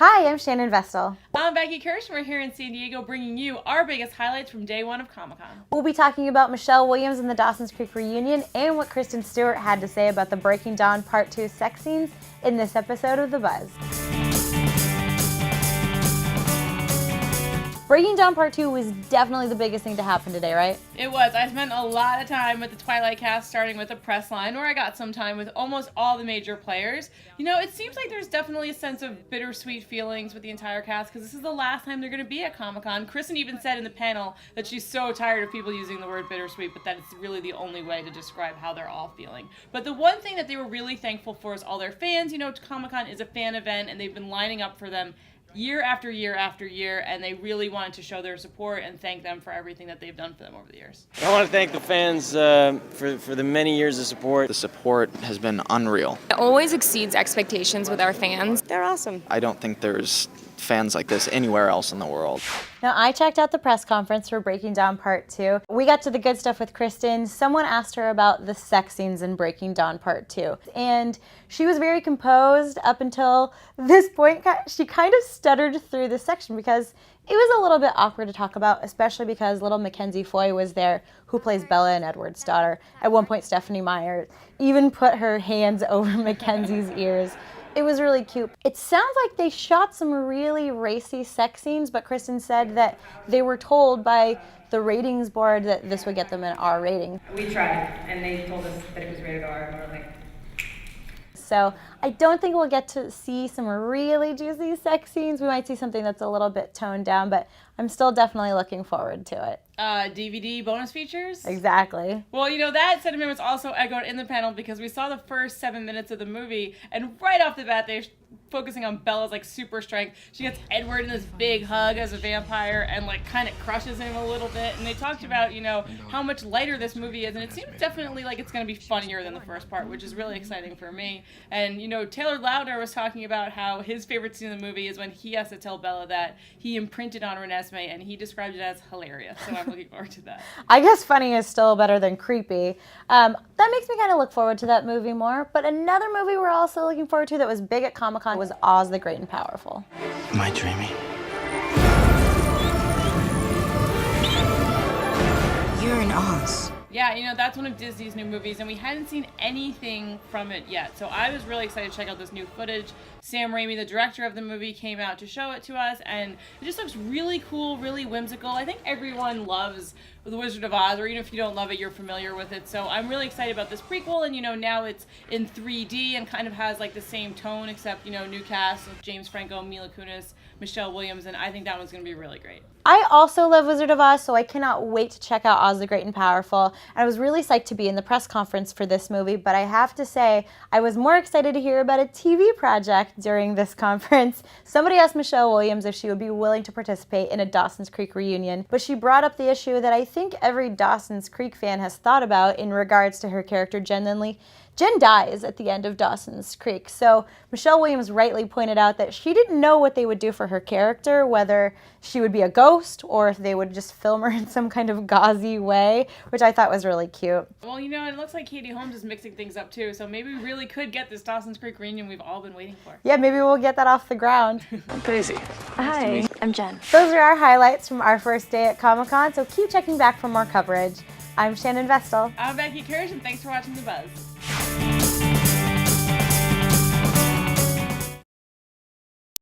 Hi, I'm Shannon Vestal. I'm Becky Kirsch, and we're here in San Diego bringing you our biggest highlights from day one of Comic-Con. We'll be talking about Michelle Williams and the Dawson's Creek reunion and what Kristen Stewart had to say about the Breaking Dawn Part 2 sex scenes in this episode of The Buzz. Breaking Dawn Part 2 was definitely the biggest thing to happen today, right? It was. I spent a lot of time with the Twilight cast, starting with the press line, where I got some time with almost all the major players. You know, it seems like there's definitely a sense of bittersweet feelings with the entire cast, because this is the last time they're going to be at Comic-Con. Kristen even said in the panel that she's so tired of people using the word bittersweet, but that it's really the only way to describe how they're all feeling. But the one thing that they were really thankful for is all their fans. You know, Comic-Con is a fan event, and they've been lining up for them year after year after year, and they really wanted to show their support and thank them for everything that they've done for them over the years. I want to thank the fans for the many years of support. The support has been unreal. It always exceeds expectations with our fans. They're awesome. I don't think there's fans like this anywhere else in the world. Now, I checked out the press conference for Breaking Dawn Part 2. We got to the good stuff with Kristen. Someone asked her about the sex scenes in Breaking Dawn Part 2. And she was very composed up until this point. She kind of stuttered through this section because it was a little bit awkward to talk about, especially because little Mackenzie Foy was there, who plays Bella and Edward's daughter. At one point, Stephanie Meyer even put her hands over Mackenzie's ears. It was really cute. It sounds like they shot some really racy sex scenes, but Kristen said that they were told by the ratings board that this would get them an R rating. We tried, and they told us that it was rated R, and we were like... So I don't think we'll get to see some really juicy sex scenes. We might see something that's a little bit toned down, but I'm still definitely looking forward to it. DVD bonus features? Exactly. Well, you know, that sentiment was also echoed in the panel because we saw the first 7 minutes of the movie, and right off the bat, they're focusing on Bella's, like, super strength. She gets Edward in this big hug as a vampire and, like, kind of crushes him a little bit, and they talked about, you know, how much lighter this movie is, and it seems definitely like it's going to be funnier than the first part, which is really exciting for me. And, you know, Taylor Lautner was talking about how his favorite scene in the movie is when he has to tell Bella that he imprinted on Renesmee, and he described it as hilarious, so I'm looking forward to that. I guess funny is still better than creepy. That makes me kind of look forward to that movie more. But another movie we're also looking forward to that was big at Comic-Con was Oz the Great and Powerful. Am I dreaming? You're in Oz. Yeah, you know, that's one of Disney's new movies, and we hadn't seen anything from it yet. So I was really excited to check out this new footage. Sam Raimi, the director of the movie, came out to show it to us, and it just looks really cool, really whimsical. I think everyone loves The Wizard of Oz, or even if you don't love it, you're familiar with it. So I'm really excited about this prequel, and, you know, now it's in 3D and kind of has, like, the same tone, except, you know, new cast with James Franco, Mila Kunis, Michelle Williams, and I think that one's going to be really great. I also love Wizard of Oz, so I cannot wait to check out Oz the Great and Powerful. And I was really psyched to be in the press conference for this movie, but I have to say, I was more excited to hear about a TV project during this conference. Somebody asked Michelle Williams if she would be willing to participate in a Dawson's Creek reunion, but she brought up the issue that I think every Dawson's Creek fan has thought about in regards to her character, Jen Lindley. Jen dies at the end of Dawson's Creek, so Michelle Williams rightly pointed out that she didn't know what they would do for her character, whether she would be a ghost or if they would just film her in some kind of gauzy way, which I thought was really cute. Well, you know, it looks like Katie Holmes is mixing things up too, so maybe we really could get this Dawson's Creek reunion we've all been waiting for. Yeah, maybe we'll get that off the ground. I'm Daisy. Hi, I'm Jen. Those are our highlights from our first day at Comic-Con, so keep checking back for more coverage. I'm Shannon Vestal. I'm Becky Kirsch, and thanks for watching The Buzz.